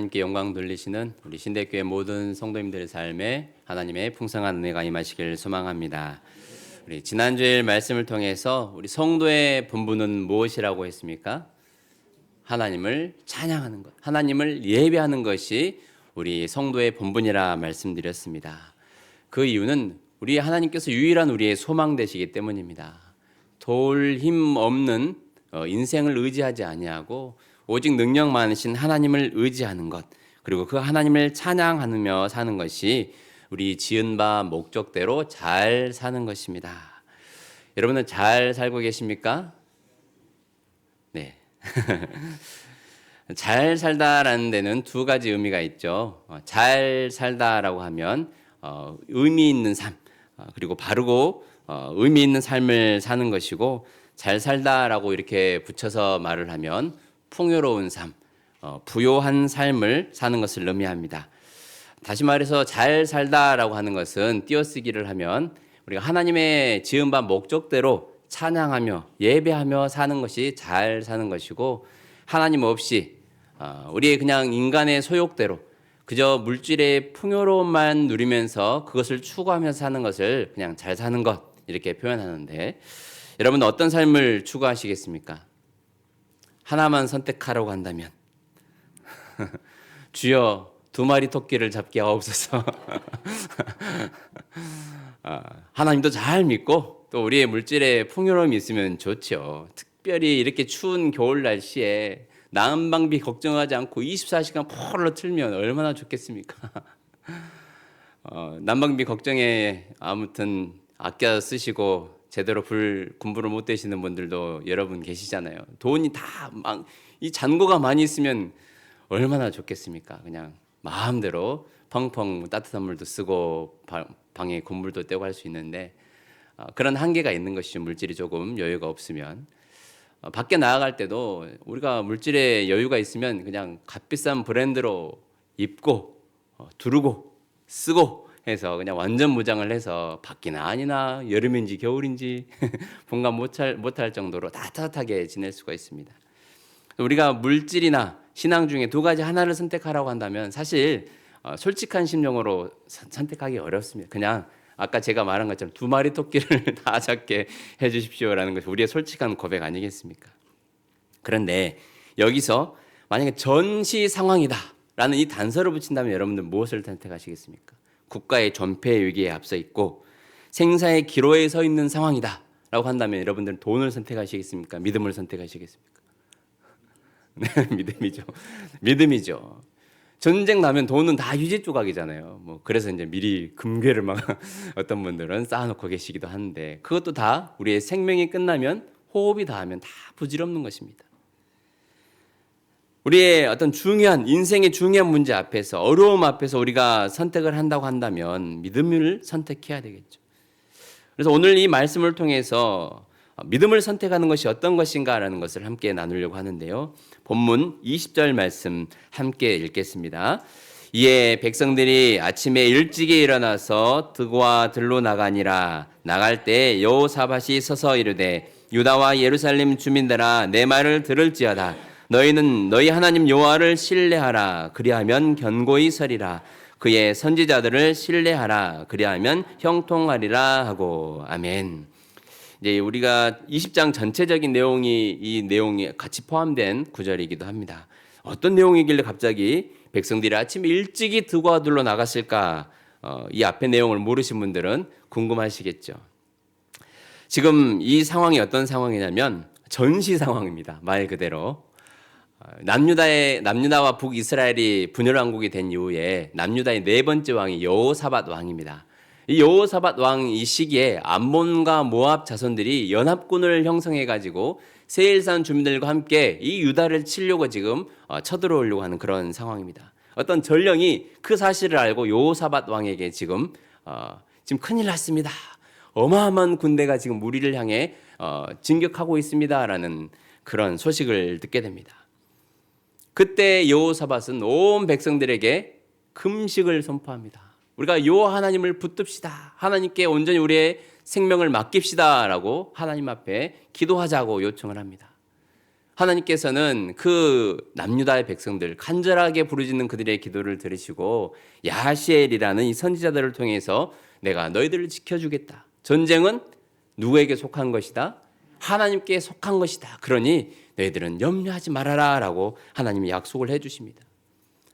하나님께 영광 돌리시는 우리 신대교회 모든 성도님들의 삶에 하나님의 풍성한 은혜가 임하시길 소망합니다. 우리 지난주일 말씀을 통해서 우리 성도의 본분은 무엇이라고 했습니까? 하나님을 찬양하는 것, 하나님을 예배하는 것이 우리 성도의 본분이라 말씀드렸습니다. 그 이유는 우리 하나님께서 유일한 우리의 소망 되시기 때문입니다. 도울 힘 없는 인생을 의지하지 아니하고 오직 능력 많으신 하나님을 의지하는 것, 그리고 그 하나님을 찬양하며 사는 것이 우리 지은 바 목적대로 잘 사는 것입니다. 여러분은 잘 살고 계십니까? 네. 잘 살다라는 데는 두 가지 의미가 있죠. 잘 살다라고 하면 의미 있는 삶, 그리고 바르고 의미 있는 삶을 사는 것이고, 잘 살다라고 이렇게 붙여서 말을 하면 풍요로운 삶, 부요한 삶을 사는 것을 의미합니다. 다시 말해서 잘 살다라고 하는 것은 띄어쓰기를 하면 우리가 하나님의 지은 바 목적대로 찬양하며 예배하며 사는 것이 잘 사는 것이고, 하나님 없이 우리의 그냥 인간의 소욕대로 그저 물질의 풍요로움만 누리면서 그것을 추구하면서 사는 것을 그냥 잘 사는 것, 이렇게 표현하는데, 여러분 어떤 삶을 추구하시겠습니까? 하나만 선택하라고 한다면 주여 두 마리 토끼를 잡게 하옵소서. 하나님도 잘 믿고 또 우리의 물질에 풍요로움이 있으면 좋죠. 특별히 이렇게 추운 겨울 날씨에 난방비 걱정하지 않고 24시간 폴로 틀면 얼마나 좋겠습니까? 난방비 걱정에 아무튼 아껴 쓰시고 제대로 군부를 못 되시는 분들도 여러분 계시잖아요. 돈이 다 이 잔고가 많이 있으면 얼마나 좋겠습니까? 그냥 마음대로 펑펑 따뜻한 물도 쓰고 방에 군불도 떼고 할 수 있는데, 그런 한계가 있는 것이죠. 물질이 조금 여유가 없으면. 밖에 나아갈 때도 우리가 물질에 여유가 있으면 그냥 값비싼 브랜드로 입고 두르고 쓰고 해서 그냥 완전 무장을 해서 밖이나 아니나 여름인지 겨울인지 분간 못할 정도로 따뜻하게 지낼 수가 있습니다. 우리가 물질이나 신앙 중에 두 가지 하나를 선택하라고 한다면 사실 솔직한 심령으로 선택하기 어렵습니다. 그냥 아까 제가 말한 것처럼 두 마리 토끼를 다 잡게 해주십시오라는 것이 우리의 솔직한 고백 아니겠습니까? 그런데 여기서 만약에 전시 상황이다 라는 이 단서를 붙인다면 여러분들 무엇을 선택하시겠습니까? 국가의 존폐 위기에 앞서 있고 생사의 기로에 서 있는 상황이다 라고 한다면 여러분들은 돈을 선택하시겠습니까? 믿음을 선택하시겠습니까? 네, 믿음이죠. 전쟁 나면 돈은 다 휴지 조각이잖아요. 그래서 이제 미리 금괴를 막 어떤 분들은 쌓아놓고 계시기도 하는데, 그것도 다 우리의 생명이 끝나면, 호흡이 닿으면 다 부질없는 것입니다. 우리의 어떤 인생의 중요한 문제 앞에서, 어려움 앞에서 우리가 선택을 한다고 한다면 믿음을 선택해야 되겠죠. 그래서 오늘 이 말씀을 통해서 믿음을 선택하는 것이 어떤 것인가라는 것을 함께 나누려고 하는데요. 본문 20절 말씀 함께 읽겠습니다. 이에 백성들이 아침에 일찍이 일어나서 드고와 들로 나가니라. 나갈 때 여호사밧이 서서 이르되 유다와 예루살렘 주민들아 내 말을 들을지어다. 너희는 너희 하나님 여호와를 신뢰하라. 그리하면 견고히 서리라. 그의 선지자들을 신뢰하라. 그리하면 형통하리라 하고. 아멘. 이제 우리가 20장 전체적인 이 내용이 같이 포함된 구절이기도 합니다. 어떤 내용이길래 갑자기 백성들이 아침 일찍이 드고와 들로 나갔을까? 이 앞의 내용을 모르신 분들은 궁금하시겠죠. 지금 이 상황이 어떤 상황이냐면 전시 상황입니다. 말 그대로. 남유다와 북이스라엘이 분열왕국이 된 이후에 남유다의 네 번째 왕이 여호사밧 왕입니다. 이 여호사밧 왕 이 시기에 암몬과 모압 자손들이 연합군을 형성해가지고 세일산 주민들과 함께 이 유다를 치려고 지금 쳐들어오려고 하는 그런 상황입니다. 어떤 전령이 그 사실을 알고 여호사밧 왕에게 지금 큰일 났습니다. 어마어마한 군대가 지금 우리를 향해 진격하고 있습니다라는 그런 소식을 듣게 됩니다. 그때 여호사밧은 온 백성들에게 금식을 선포합니다. 우리가 여호와 하나님을 붙듭시다. 하나님께 온전히 우리의 생명을 맡깁시다라고 하나님 앞에 기도하자고 요청을 합니다. 하나님께서는 그 남유다의 백성들 간절하게 부르짖는 그들의 기도를 들으시고 야하시엘이라는 이 선지자들을 통해서 내가 너희들을 지켜주겠다. 전쟁은 누구에게 속한 것이다? 하나님께 속한 것이다. 그러니 너희들은 염려하지 말아라 라고 하나님이 약속을 해 주십니다.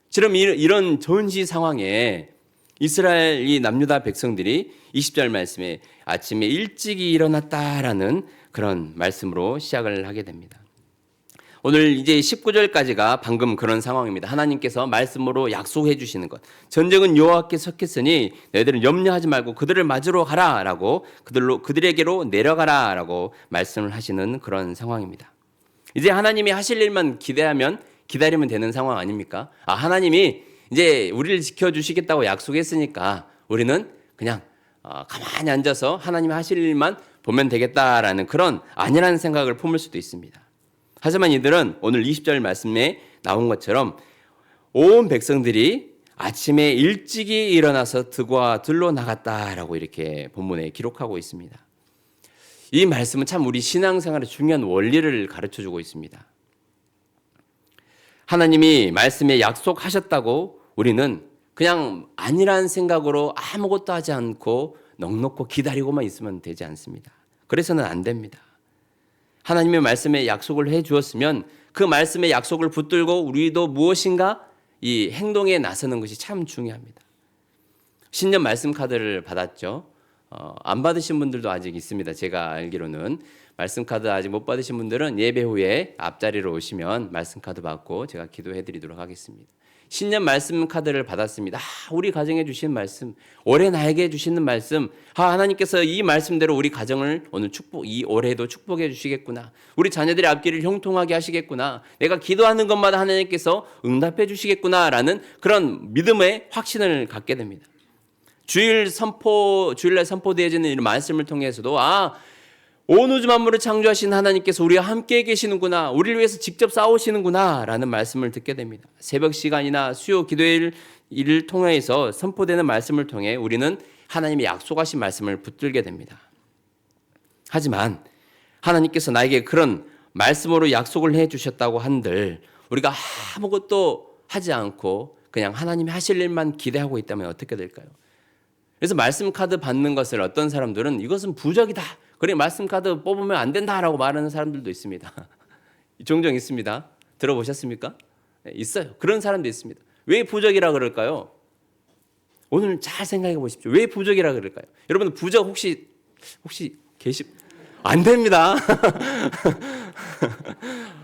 지금 이런 전시 상황에 이스라엘 이 남유다 백성들이 20절 말씀에 아침에 일찍이 일어났다라는 그런 말씀으로 시작을 하게 됩니다. 오늘 이제 19절까지가 방금 그런 상황입니다. 하나님께서 말씀으로 약속해 주시는 것. 전쟁은 여호와께 속했으니 너희들은 염려하지 말고 그들을 맞으러 가라라고 그들에게로 내려가라라고 말씀을 하시는 그런 상황입니다. 이제 하나님이 하실 일만 기다리면 되는 상황 아닙니까? 하나님이 이제 우리를 지켜주시겠다고 약속했으니까 우리는 그냥 가만히 앉아서 하나님이 하실 일만 보면 되겠다라는 그런 아니라는 생각을 품을 수도 있습니다. 하지만 이들은 오늘 20절 말씀에 나온 것처럼 온 백성들이 아침에 일찍이 일어나서 들과 들로 나갔다라고 이렇게 본문에 기록하고 있습니다. 이 말씀은 참 우리 신앙생활의 중요한 원리를 가르쳐주고 있습니다. 하나님이 말씀에 약속하셨다고 우리는 그냥 아니라는 생각으로 아무것도 하지 않고 넉넉히 기다리고만 있으면 되지 않습니다. 그래서는 안 됩니다. 하나님의 말씀에 약속을 해 주었으면 그 말씀의 약속을 붙들고 우리도 무엇인가 이 행동에 나서는 것이 참 중요합니다. 신년 말씀 카드를 받았죠. 안 받으신 분들도 아직 있습니다. 제가 알기로는 말씀 카드 아직 못 받으신 분들은 예배 후에 앞자리로 오시면 말씀 카드 받고 제가 기도해 드리도록 하겠습니다. 신년 말씀 카드를 받았습니다. 우리 가정에 주신 말씀, 올해 나에게 주시는 말씀, 하나님께서 이 말씀대로 우리 가정을 오늘 이 올해도 축복해 주시겠구나. 우리 자녀들의 앞길을 형통하게 하시겠구나. 내가 기도하는 것마다 하나님께서 응답해 주시겠구나라는 그런 믿음의 확신을 갖게 됩니다. 주일날 선포되어지는 이런 말씀을 통해서도 온 우주 만물을 창조하신 하나님께서 우리와 함께 계시는구나. 우리를 위해서 직접 싸우시는구나 라는 말씀을 듣게 됩니다. 새벽 시간이나 수요 기도일을 통해서 선포되는 말씀을 통해 우리는 하나님의 약속하신 말씀을 붙들게 됩니다. 하지만 하나님께서 나에게 그런 말씀으로 약속을 해 주셨다고 한들 우리가 아무것도 하지 않고 그냥 하나님이 하실 일만 기대하고 있다면 어떻게 될까요? 그래서 말씀 카드 받는 것을 어떤 사람들은 이것은 부적이다. 그래 말씀 카드 뽑으면 안 된다라고 말하는 사람들도 있습니다. 종종 있습니다. 들어보셨습니까? 네, 있어요. 그런 사람도 있습니다. 왜 부적이라 그럴까요? 오늘 잘 생각해 보십시오. 왜 부적이라 그럴까요? 여러분 부적 혹시 안 됩니다.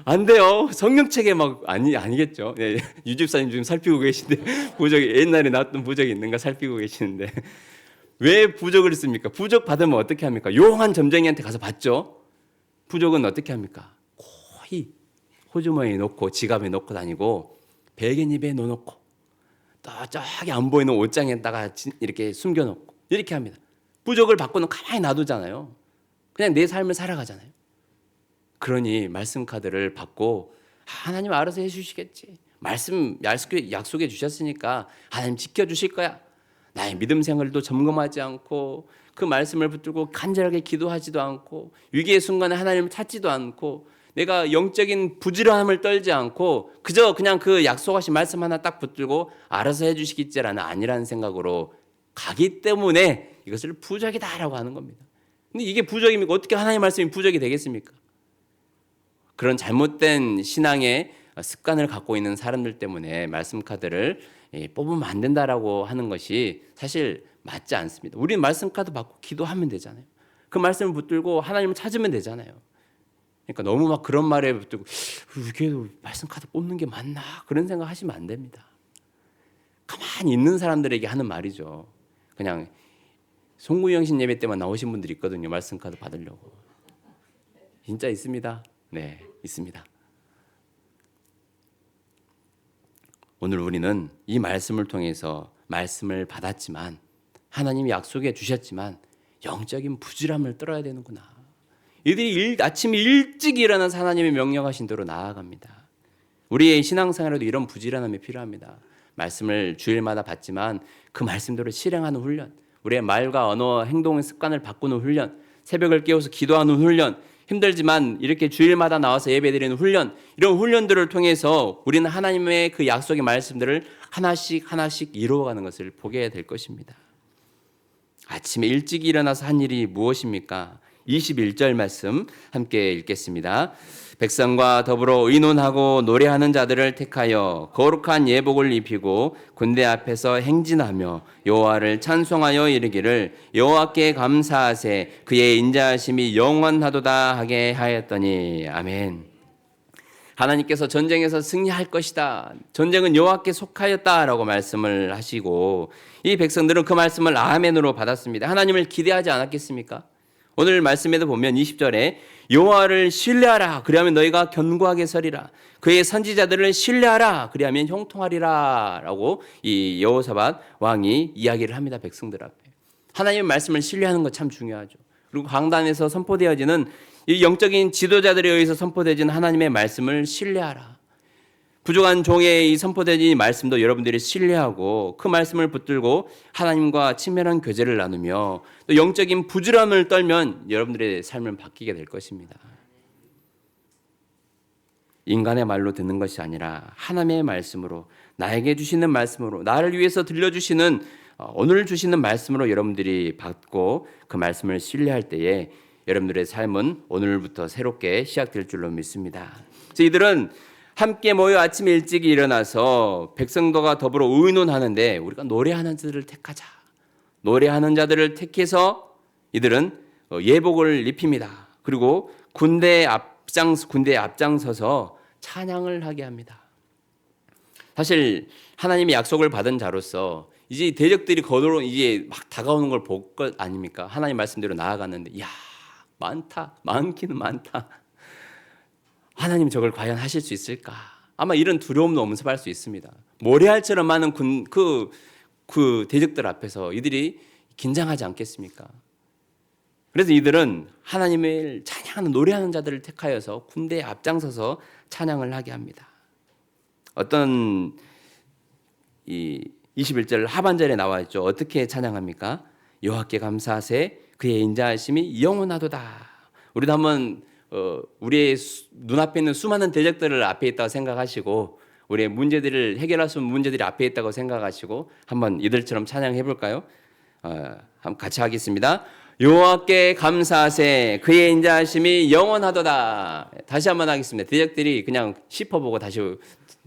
안 돼요. 성경책에 아니겠죠. 네, 유집사님 지금 살피고 계신데 부적이 옛날에 나왔던 부적이 있는가 살피고 계시는데 왜 부적을 씁니까? 부적 받으면 어떻게 합니까? 용한 점쟁이한테 가서 받죠. 부적은 어떻게 합니까? 거의 호주머니에 넣고 지갑에 넣고 다니고 베갯입에 넣어놓고 또 저기 안 보이는 옷장에다가 이렇게 숨겨놓고 이렇게 합니다. 부적을 받고는 가만히 놔두잖아요. 그냥 내 삶을 살아가잖아요. 그러니 말씀 카드를 받고 하나님 알아서 해주시겠지. 말씀 약속해 주셨으니까 하나님 지켜주실 거야. 나의 믿음 생활도 점검하지 않고 그 말씀을 붙들고 간절하게 기도하지도 않고 위기의 순간에 하나님을 찾지도 않고 내가 영적인 부지런함을 떨지 않고 그저 그냥 그 약속하신 말씀 하나 딱 붙들고 알아서 해주시겠지라는 아니라는 생각으로 가기 때문에 이것을 부적이다라고 하는 겁니다. 근데 이게 부적입니까? 어떻게 하나님의 말씀이 부적이 되겠습니까? 그런 잘못된 신앙의 습관을 갖고 있는 사람들 때문에 말씀 카드를 뽑으면 안 된다라고 하는 것이 사실 맞지 않습니다. 우리는 말씀 카드 받고 기도하면 되잖아요. 그 말씀을 붙들고 하나님을 찾으면 되잖아요. 그러니까 너무 막 그런 말에 붙들고 이게 말씀 카드 뽑는 게 맞나 그런 생각 하시면 안 됩니다. 가만히 있는 사람들에게 하는 말이죠. 그냥 송구영신 예배 때만 나오신 분들이 있거든요. 말씀 카드 받으려고. 진짜 있습니다. 네, 있습니다. 오늘 우리는 이 말씀을 통해서 말씀을 받았지만 하나님이 약속해 주셨지만 영적인 부지런함을 떨어야 되는구나. 이들이 아침에 일찍 일어나서 하나님의 명령하신 대로 나아갑니다. 우리의 신앙생활에도 이런 부지런함이 필요합니다. 말씀을 주일마다 받지만 그 말씀대로 실행하는 훈련, 우리의 말과 언어, 행동 습관을 바꾸는 훈련, 새벽을 깨워서 기도하는 훈련, 힘들지만 이렇게 주일마다 나와서 예배드리는 훈련, 이런 훈련들을 통해서 우리는 하나님의 그 약속의 말씀들을 하나씩 하나씩 이루어가는 것을 보게 될 것입니다. 아침에 일찍 일어나서 한 일이 무엇입니까? 21절 말씀 함께 읽겠습니다. 백성과 더불어 의논하고 노래하는 자들을 택하여 거룩한 예복을 입히고 군대 앞에서 행진하며 여호와를 찬송하여 이르기를 여호와께 감사하세 그의 인자하심이 영원하도다 하게 하였더니 아멘. 하나님께서 전쟁에서 승리할 것이다. 전쟁은 여호와께 속하였다라고 말씀을 하시고 이 백성들은 그 말씀을 아멘으로 받았습니다. 하나님을 기대하지 않았겠습니까? 오늘 말씀에도 보면 20절에 여호와를 신뢰하라 그리하면 너희가 견고하게 서리라 그의 선지자들을 신뢰하라 그리하면 형통하리라 라고 이 여호사밧 왕이 이야기를 합니다. 백성들 앞에 하나님의 말씀을 신뢰하는 것 참 중요하죠. 그리고 강단에서 선포되어지는 이 영적인 지도자들에 의해서 선포되어지는 하나님의 말씀을 신뢰하라. 부족한 종의 이 선포되어진 말씀도 여러분들이 신뢰하고 그 말씀을 붙들고 하나님과 친밀한 교제를 나누며 또 영적인 부지런함을 떨면 여러분들의 삶은 바뀌게 될 것입니다. 인간의 말로 듣는 것이 아니라 하나님의 말씀으로 나에게 주시는 말씀으로 나를 위해서 들려주시는 오늘 주시는 말씀으로 여러분들이 받고 그 말씀을 신뢰할 때에 여러분들의 삶은 오늘부터 새롭게 시작될 줄로 믿습니다. 그래서 이들은 함께 모여 아침 일찍 일어나서 백성들과 더불어 의논하는데 우리가 노래하는 자들을 택하자. 노래하는 자들을 택해서 이들은 예복을 입힙니다. 그리고 군대에 앞장서서 찬양을 하게 합니다. 사실 하나님의 약속을 받은 자로서 이제 대적들이 거들어 이제 막 다가오는 걸 볼 것 아닙니까? 하나님 말씀대로 나아갔는데, 이야 많기는 많다. 하나님 저걸 과연 하실 수 있을까? 아마 이런 두려움도 엄습할 수 있습니다. 모래알처럼 많은 그 대적들 앞에서 이들이 긴장하지 않겠습니까? 그래서 이들은 하나님을 찬양하는 노래하는 자들을 택하여서 군대에 앞장서서 찬양을 하게 합니다. 어떤 이 21절 하반절에 나와 있죠. 어떻게 찬양합니까? 여호와께 감사하세 그의 인자하심이 영원하도다. 우리도 한번 우리의 눈앞에 있는 수많은 대적들을 앞에 있다고 생각하시고 우리의 문제들을 해결할 수 있는 문제들이 앞에 있다고 생각하시고 한번 이들처럼 찬양해 볼까요? 한번 같이 하겠습니다. 여호와께 감사하세 그의 인자하심이 영원하도다. 다시 한번 하겠습니다. 대적들이 그냥 씹어보고 다시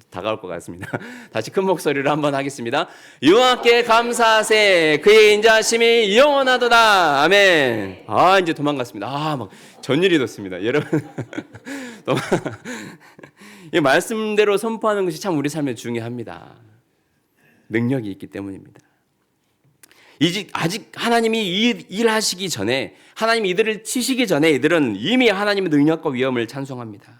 다가올 것 같습니다. 다시 큰 목소리로 한번 하겠습니다. 여호와께 감사하세 그의 인자하심이 영원하도다. 아멘. 이제 도망갔습니다. 막 전율이 돋습니다. 여러분 이 말씀대로 선포하는 것이 참 우리 삶에 중요합니다. 능력이 있기 때문입니다. 아직 하나님이 일하시기 전에 하나님이 이들을 치시기 전에 이들은 이미 하나님의 능력과 위엄을 찬송합니다.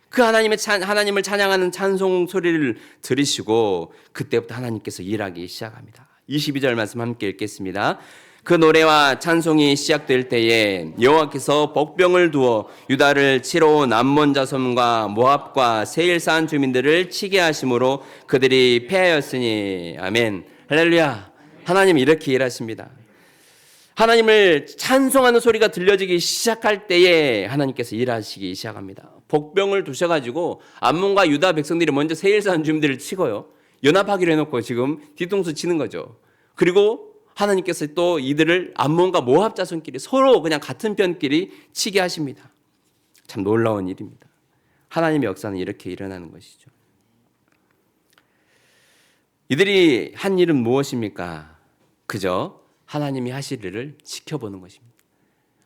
그 하나님을 찬양하는 찬송 소리를 들으시고 그때부터 하나님께서 일하기 시작합니다. 22절 말씀 함께 읽겠습니다. 그 노래와 찬송이 시작될 때에 여호와께서 복병을 두어 유다를 치러 온 암몬 자손과 모압과 세일산 주민들을 치게 하심으로 그들이 패하였으니 아멘. 할렐루야. 하나님 이렇게 일하십니다. 하나님을 찬송하는 소리가 들려지기 시작할 때에 하나님께서 일하시기 시작합니다. 복병을 두셔가지고 암몬과 유다 백성들이 먼저 세일산 주민들을 치고요. 연합하기로 해놓고 지금 뒤통수 치는 거죠. 그리고 하나님께서 또 이들을 암몬과 모압 자손끼리 서로 그냥 같은 편끼리 치게 하십니다. 참 놀라운 일입니다. 하나님의 역사는 이렇게 일어나는 것이죠. 이들이 한 일은 무엇입니까? 그저 하나님이 하실 일을 지켜보는 것입니다.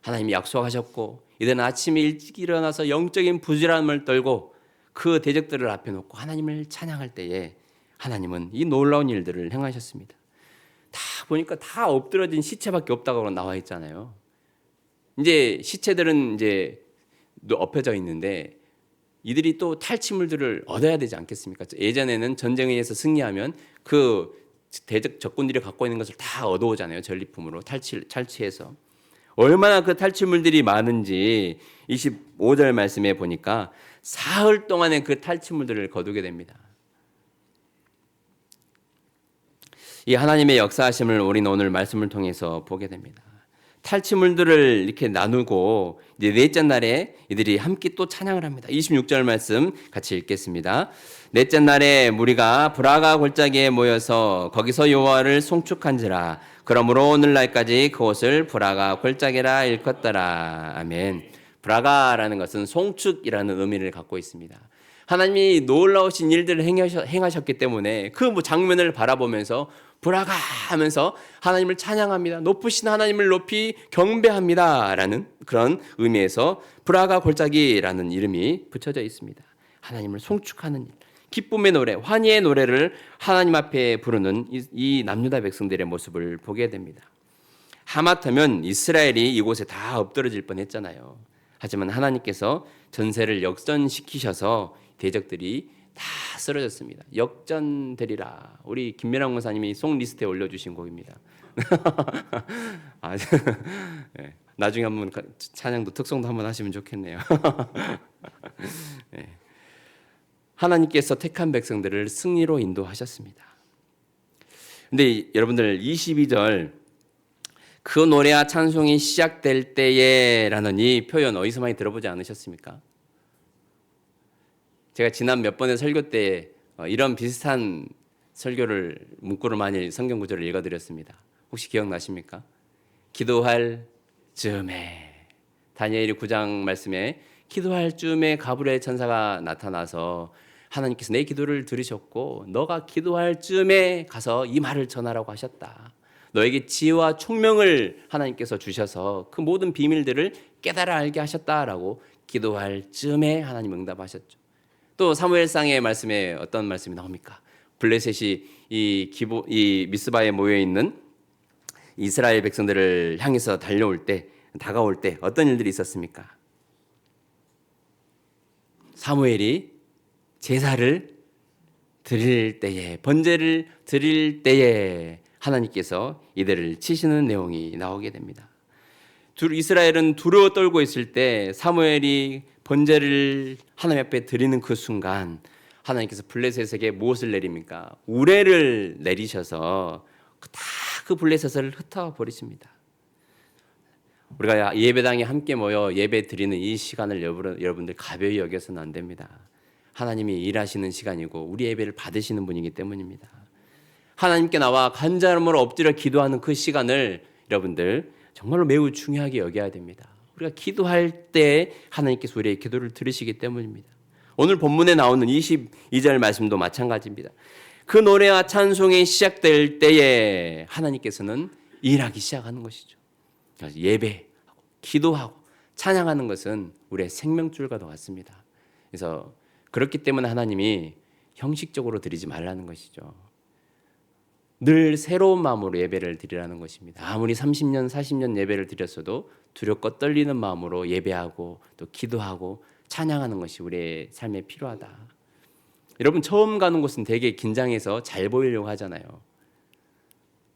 하나님이 약속하셨고 이들은 아침에 일찍 일어나서 영적인 부지런함을 떨고 그 대적들을 앞에 놓고 하나님을 찬양할 때에 하나님은 이 놀라운 일들을 행하셨습니다. 다 보니까 다 엎드러진 시체밖에 없다고 나와 있잖아요. 이제 시체들은 이제 엎혀져 있는데 이들이 또 탈취물들을 얻어야 되지 않겠습니까? 예전에는 전쟁에 의해서 승리하면 그 대적 적군들이 갖고 있는 것을 다 얻어오잖아요. 전리품으로 탈취해서. 얼마나 그 탈취물들이 많은지 25절 말씀에 보니까 사흘 동안의 그 탈취물들을 거두게 됩니다. 이 하나님의 역사하심을 우리는 오늘 말씀을 통해서 보게 됩니다. 탈취물들을 이렇게 나누고 이제 넷째 날에 이들이 함께 또 찬양을 합니다. 26절 말씀 같이 읽겠습니다. 넷째 날에 무리가 브라가 골짜기에 모여서 거기서 여호와를 송축한지라. 그러므로 오늘날까지 그곳을 브라가 골짜기라 일컫더라. 아멘. 브라가라는 것은 송축이라는 의미를 갖고 있습니다. 하나님이 놀라우신 일들을 행하셨기 때문에 그 장면을 바라보면서 브라가 하면서 하나님을 찬양합니다. 높으신 하나님을 높이 경배합니다. 라는 그런 의미에서 브라가 골짜기라는 이름이 붙여져 있습니다. 하나님을 송축하는 일, 기쁨의 노래, 환희의 노래를 하나님 앞에 부르는 이 남유다 백성들의 모습을 보게 됩니다. 하마터면 이스라엘이 이곳에 다 엎드러질 뻔했잖아요. 하지만 하나님께서 전세를 역전시키셔서 대적들이 다 쓰러졌습니다. 역전되리라. 우리 김민환 권사님이 송 리스트에 올려주신 곡입니다. 네, 나중에 한번 찬양도 특송도 한번 하시면 좋겠네요. 네. 하나님께서 택한 백성들을 승리로 인도하셨습니다. 근데 여러분들 22절 그 노래와 찬송이 시작될 때에 라는 이 표현 어디서 많이 들어보지 않으셨습니까? 제가 지난 몇 번의 설교 때 이런 비슷한 설교를 문구를 많이 성경 구절을 읽어드렸습니다. 혹시 기억나십니까? 기도할 즈음에 다니엘이 9장 말씀에 기도할 즈음에 가브리엘 천사가 나타나서 하나님께서 내 기도를 들으셨고 너가 기도할 즈음에 가서 이 말을 전하라고 하셨다. 너에게 지혜와 총명을 하나님께서 주셔서 그 모든 비밀들을 깨달아 알게 하셨다라고 기도할 즈음에 하나님 응답하셨죠. 또 사무엘상의 말씀에 어떤 말씀이 나옵니까? 블레셋이 이 미스바에 모여 있는 이스라엘 백성들을 향해서 다가올 때 어떤 일들이 있었습니까? 사무엘이 제사를 드릴 때에, 번제를 드릴 때에 하나님께서 이들을 치시는 내용이 나오게 됩니다. 이스라엘은 두려워 떨고 있을 때 사무엘이 번제를 하나님 앞에 드리는 그 순간 하나님께서 블레셋에게 무엇을 내립니까? 우레를 내리셔서 그 블레셋을 흩어버리십니다. 우리가 예배당에 함께 모여 예배 드리는 이 시간을 여러분들 가벼이 여겨서는 안 됩니다. 하나님이 일하시는 시간이고 우리 예배를 받으시는 분이기 때문입니다. 하나님께 나와 간절함으로 엎드려 기도하는 그 시간을 여러분들 정말로 매우 중요하게 여겨야 됩니다. 우리가 기도할 때 하나님께서 우리의 기도를 들으시기 때문입니다. 오늘 본문에 나오는 22절 말씀도 마찬가지입니다. 그 노래와 찬송이 시작될 때에 하나님께서는 일하기 시작하는 것이죠. 예배하고 기도하고 찬양하는 것은 우리의 생명줄과 같습니다. 그래서 그렇기 때문에 하나님이 형식적으로 드리지 말라는 것이죠. 늘 새로운 마음으로 예배를 드리라는 것입니다. 아무리 30년, 40년 예배를 드렸어도 두렵고 떨리는 마음으로 예배하고 또 기도하고 찬양하는 것이 우리의 삶에 필요하다. 여러분 처음 가는 곳은 되게 긴장해서 잘 보이려고 하잖아요.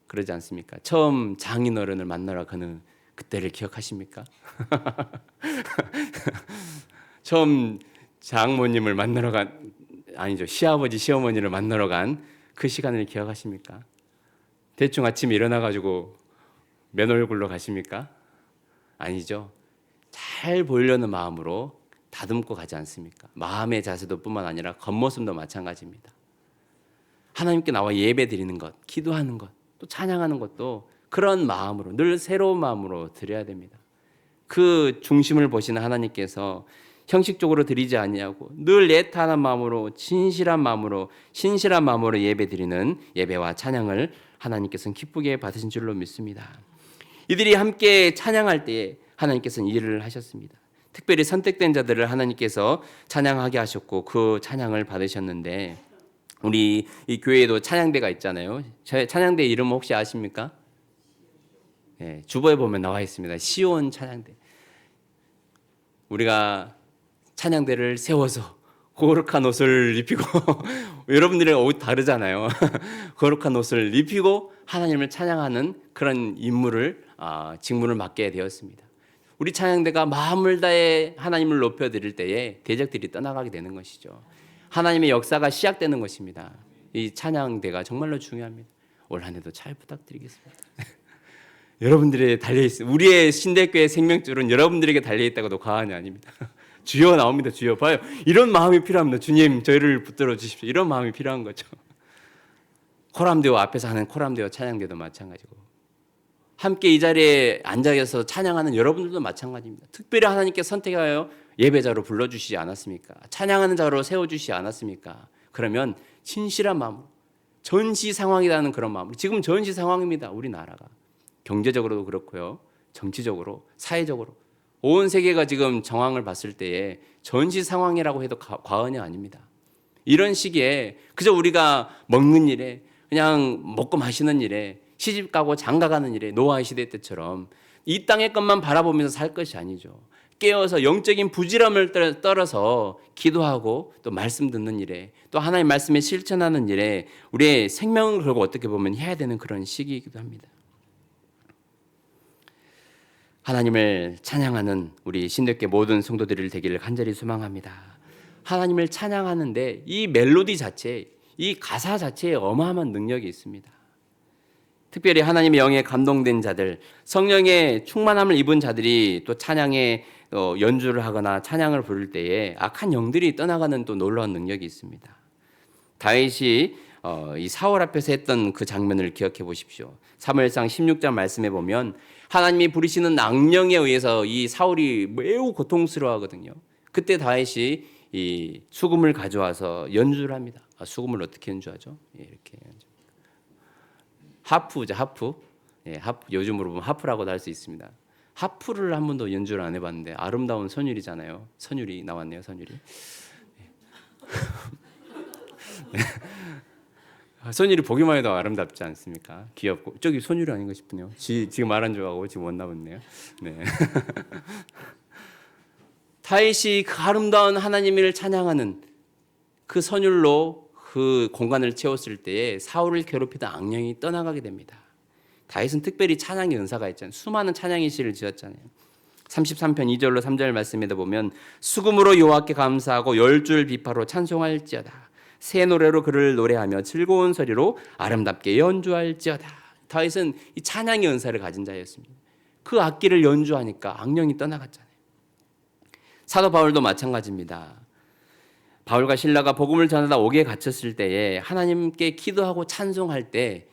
그러지 않습니까? 처음 장인어른을 만나러 가는 그때를 기억하십니까? 처음 장모님을 만나러 시아버지, 시어머니를 만나러 간 그 시간을 기억하십니까? 대충 아침에 일어나가지고 맨 얼굴로 가십니까? 아니죠. 잘 보이려는 마음으로 다듬고 가지 않습니까? 마음의 자세도 뿐만 아니라 겉모습도 마찬가지입니다. 하나님께 나와 예배 드리는 것, 기도하는 것, 또 찬양하는 것도 그런 마음으로 늘 새로운 마음으로 드려야 됩니다. 그 중심을 보시는 하나님께서 형식적으로 드리지 아니하고 늘 애타는 마음으로 진실한 마음으로 신실한 마음으로 예배 드리는 예배와 찬양을 하나님께서는 기쁘게 받으신 줄로 믿습니다. 이들이 함께 찬양할 때에 하나님께서는 일을 하셨습니다. 특별히 선택된 자들을 하나님께서 찬양하게 하셨고 그 찬양을 받으셨는데 우리 이 교회에도 찬양대가 있잖아요. 찬양대 이름 혹시 아십니까? 네, 주보에 보면 나와 있습니다. 시온 찬양대. 우리가 찬양대를 세워서 거룩한 옷을 입히고 여러분들의 옷 다르잖아요. 거룩한 옷을 입히고 하나님을 찬양하는 그런 직무를 맡게 되었습니다. 우리 찬양대가 마음을 다해 하나님을 높여드릴 때에 대적들이 떠나가게 되는 것이죠. 하나님의 역사가 시작되는 것입니다. 이 찬양대가 정말로 중요합니다. 올 한 해도 잘 부탁드리겠습니다. 여러분들에게 달려있어요. 우리의 신대교회 생명줄은 여러분들에게 달려있다고도 과언이 아닙니다. 주여 나옵니다. 주여 봐요. 이런 마음이 필요합니다. 주님 저희를 붙들어 주십시오. 이런 마음이 필요한 거죠. 코람데오 앞에서 하는 코람데오 찬양대도 마찬가지고 함께 이 자리에 앉아서 찬양하는 여러분들도 마찬가지입니다. 특별히 하나님께 선택하여 예배자로 불러주시지 않았습니까? 찬양하는 자로 세워주시지 않았습니까? 그러면 진실한 마음으로 전시 상황이라는 그런 마음으로 지금 전시 상황입니다. 우리나라가 경제적으로도 그렇고요. 정치적으로 사회적으로 온 세계가 지금 정황을 봤을 때에 전시 상황이라고 해도 과언이 아닙니다. 이런 시기에 그저 우리가 먹는 일에 그냥 먹고 마시는 일에 시집 가고 장가 가는 일에 노아의 시대 때처럼 이 땅의 것만 바라보면서 살 것이 아니죠. 깨어서 영적인 부지런함을 떨어서 기도하고 또 말씀 듣는 일에 또 하나님의 말씀에 실천하는 일에 우리의 생명을 걸고 어떻게 보면 해야 되는 그런 시기이기도 합니다. 하나님을 찬양하는 우리 신대교회 모든 성도들이 되기를 간절히 소망합니다. 하나님을 찬양하는데 이 멜로디 자체, 이 가사 자체에 어마어마한 능력이 있습니다. 특별히 하나님의 영에 감동된 자들, 성령의 충만함을 입은 자들이 또 찬양에 연주를 하거나 찬양을 부를 때에 악한 영들이 떠나가는 또 놀라운 능력이 있습니다. 다윗이 이 사울 앞에서 했던 그 장면을 기억해 보십시오. 사무엘상 16장 말씀에 보면 하나님이 부리시는 악령에 의해서 이 사울이 매우 고통스러워하거든요. 그때 다윗이 이 수금을 가져와서 연주를 합니다. 수금을 어떻게 연주하죠? 이렇게 연주. 하프죠, 하프. 하프. 요즘으로 보면 하프라고도 할 수 있습니다. 하프를 한 번도 연주를 안 해봤는데 아름다운 선율이잖아요. 선율이 나왔네요, 선율이. 선율이 보기만 해도 아름답지 않습니까? 귀엽고 저기 선율이 아닌가 싶네요. 지금 말한 줄 알고 지금 왔나 보네요. 네. 다윗이 그 아름다운 하나님을 찬양하는 그 선율로 그 공간을 채웠을 때에 사울을 괴롭히던 악령이 떠나가게 됩니다. 다윗은 특별히 찬양의 은사가 있잖아요. 수많은 찬양의 시를 지었잖아요. 33편 2절로 3절 말씀에도 보면 수금으로 여호와께 감사하고 10줄 비파로 찬송할지어다. 새 노래로 그를 노래하며 즐거운 소리로 아름답게 연주할지어다. 다윗은 이 찬양의 은사를 가진 자였습니다. 그 악기를 연주하니까 악령이 떠나갔잖아요. 사도 바울도 마찬가지입니다. 바울과 실라가 복음을 전하다 옥에 갇혔을 때에 하나님께 기도하고 찬송할 때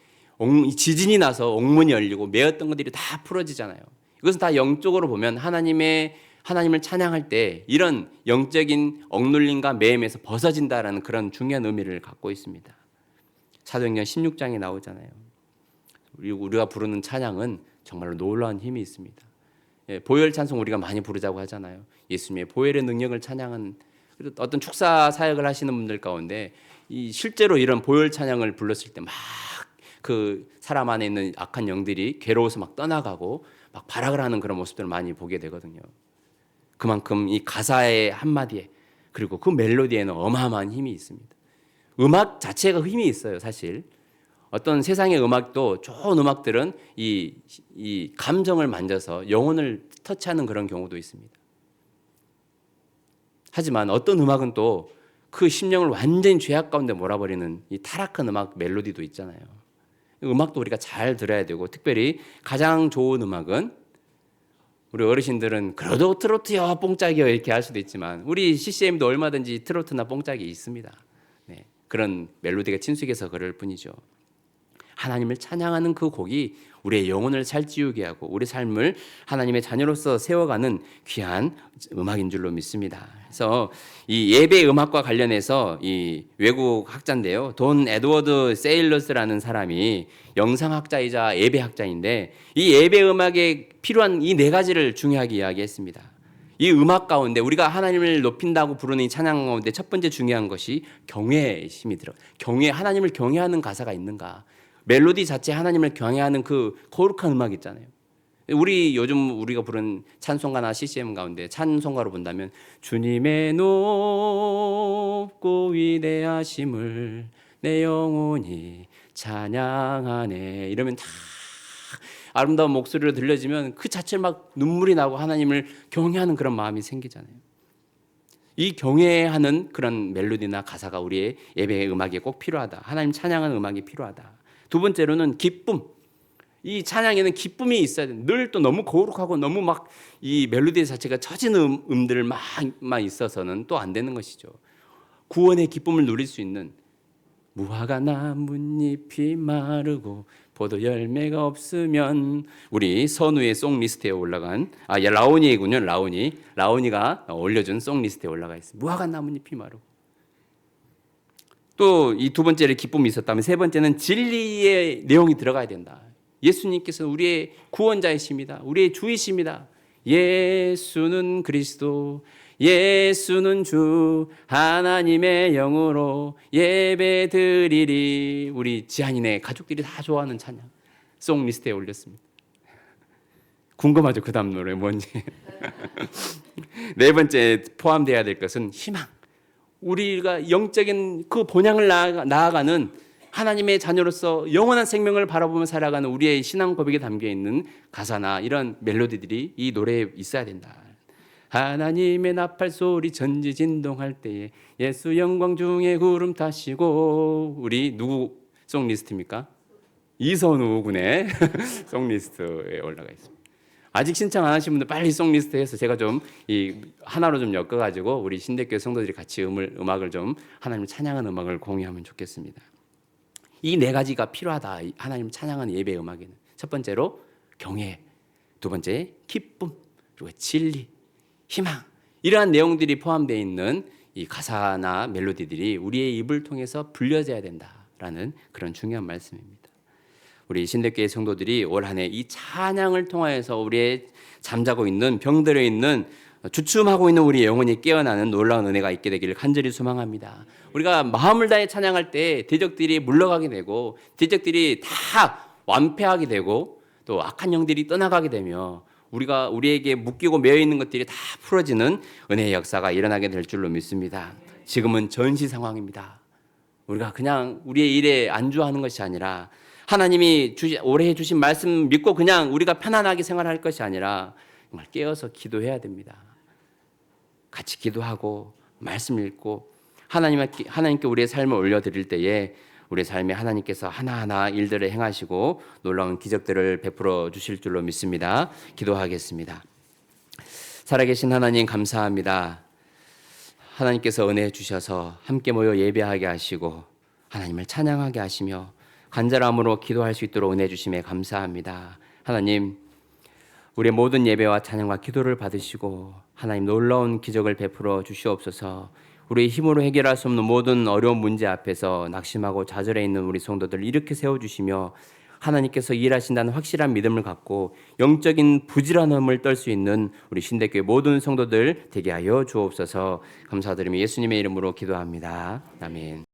지진이 나서 옥문이 열리고 매었던 것들이 다 풀어지잖아요. 이것은 다 영적으로 보면 하나님을 찬양할 때 이런 영적인 억눌림과 매임에서 벗어진다라는 그런 중요한 의미를 갖고 있습니다. 사도행전 16장에 나오잖아요. 우리가 부르는 찬양은 정말로 놀라운 힘이 있습니다. 보혈 찬송 우리가 많이 부르자고 하잖아요. 예수님의 보혈의 능력을 찬양한 어떤 축사 사역을 하시는 분들 가운데 실제로 이런 보혈 찬양을 불렀을 때 막 그 사람 안에 있는 악한 영들이 괴로워서 막 떠나가고 막 발악을 하는 그런 모습들을 많이 보게 되거든요. 그만큼 이 가사의 한마디에 그리고 그 멜로디에는 어마어마한 힘이 있습니다. 음악 자체가 힘이 있어요, 사실. 어떤 세상의 음악도 좋은 음악들은 이 감정을 만져서 영혼을 터치하는 그런 경우도 있습니다. 하지만 어떤 음악은 또 그 심령을 완전히 죄악 가운데 몰아버리는 이 타락한 음악 멜로디도 있잖아요. 음악도 우리가 잘 들어야 되고 특별히 가장 좋은 음악은 우리 어르신들은 그래도 트로트요 뽕짝이요 이렇게 할 수도 있지만 우리 CCM도 얼마든지 트로트나 뽕짝이 있습니다. 네, 그런 멜로디가 친숙해서 그럴 뿐이죠. 하나님을 찬양하는 그 곡이 우리의 영혼을 살찌우게 하고 우리 삶을 하나님의 자녀로서 세워가는 귀한 음악인 줄로 믿습니다. 그래서 이 예배 음악과 관련해서 이 외국 학자인데요, 돈 에드워드 세일러스라는 사람이 영상학자이자 예배학자인데 이 예배 음악에 필요한 이 네 가지를 중요하게 이야기했습니다. 이 음악 가운데 우리가 하나님을 높인다고 부르는 이 찬양 가운데 첫 번째 중요한 것이 경외의 힘이 들어. 하나님을 경외하는 가사가 있는가? 멜로디 자체 하나님을 경외하는 그 거룩한 음악 있잖아요. 요즘 우리가 부른 찬송가나 CCM 가운데 찬송가로 본다면 주님의 높고 위대하심을 내 영혼이 찬양하네 이러면 다 아름다운 목소리로 들려지면 그 자체를 막 눈물이 나고 하나님을 경외하는 그런 마음이 생기잖아요. 이 경외하는 그런 멜로디나 가사가 우리의 예배의 음악에 꼭 필요하다. 하나님 찬양하는 음악이 필요하다. 두 번째로는 기쁨. 이 찬양에는 기쁨이 있어야 돼. 늘 또 너무 거룩하고 너무 막 이 멜로디 자체가 처진 음들만 있어서는 또 안 되는 것이죠. 구원의 기쁨을 누릴 수 있는 무화과 나뭇잎이 마르고 포도 열매가 없으면 우리 선우의 송리스트에 올라간 라온이군요. 라온이가 올려준 송리스트에 올라가 있습니다. 무화과 나뭇잎이 마르고 또 이 두 번째는 기쁨이 있었다면 세 번째는 진리의 내용이 들어가야 된다. 예수님께서 우리의 구원자이십니다. 우리의 주이십니다. 예수는 그리스도, 예수는 주, 하나님의 영으로 예배드리리. 우리 지한이네 가족들이 다 좋아하는 찬양 송리스트에 올렸습니다. 궁금하죠? 그 다음 노래 뭔지. 네 번째 포함되어야 될 것은 희망. 우리가 영적인 그 본향을 나아가는 하나님의 자녀로서 영원한 생명을 바라보며 살아가는 우리의 신앙 고백에 담겨 있는 가사나 이런 멜로디들이 이 노래에 있어야 된다. 하나님의 나팔 소리 전지진동할 때에 예수 영광 중에 구름 타시고. 우리 누구 송리스트입니까? 이선우 군의 송리스트에 올라가 있습니다. 아직 신청 안 하신 분들 빨리 송리스트 해서 제가 좀 하나로 좀 엮어가지고 우리 신대교회 성도들이 같이 음악을 좀 하나님 찬양하는 음악을 공유하면 좋겠습니다. 이 네 가지가 필요하다. 하나님 찬양하는 예배 음악에는 첫 번째로 경외, 두 번째 기쁨, 그리고 진리, 희망, 이러한 내용들이 포함되어 있는 이 가사나 멜로디들이 우리의 입을 통해서 불려져야 된다라는 그런 중요한 말씀입니다. 우리 신대교회 성도들이 올 한 해 이 찬양을 통하여서 우리의 잠자고 있는 병들어 있는 주춤하고 있는 우리 영혼이 깨어나는 놀라운 은혜가 있게 되기를 간절히 소망합니다. 우리가 마음을 다해 찬양할 때 대적들이 물러가게 되고 대적들이 다 완패하게 되고 또 악한 영들이 떠나가게 되며 우리에게 묶이고 매여 있는 것들이 다 풀어지는 은혜의 역사가 일어나게 될 줄로 믿습니다. 지금은 전시 상황입니다. 우리가 그냥 우리의 일에 안주하는 것이 아니라 하나님이 올해 주신 말씀 믿고 그냥 우리가 편안하게 생활할 것이 아니라 정말 깨어서 기도해야 됩니다. 같이 기도하고 말씀 읽고 하나님께 우리의 삶을 올려드릴 때에 우리의 삶에 하나님께서 하나하나 일들을 행하시고 놀라운 기적들을 베풀어 주실 줄로 믿습니다. 기도하겠습니다. 살아계신 하나님 감사합니다. 하나님께서 은혜 주셔서 함께 모여 예배하게 하시고 하나님을 찬양하게 하시며 간절함으로 기도할 수 있도록 은혜 주심에 감사합니다. 하나님, 우리의 모든 예배와 찬양과 기도를 받으시고 하나님 놀라운 기적을 베풀어 주시옵소서. 우리의 힘으로 해결할 수 없는 모든 어려운 문제 앞에서 낙심하고 좌절해 있는 우리 성도들을 이렇게 세워주시며 하나님께서 일하신다는 확실한 믿음을 갖고 영적인 부지런함을 떨 수 있는 우리 신대교회 모든 성도들 되게 하여 주옵소서. 감사드리며 예수님의 이름으로 기도합니다. 아멘.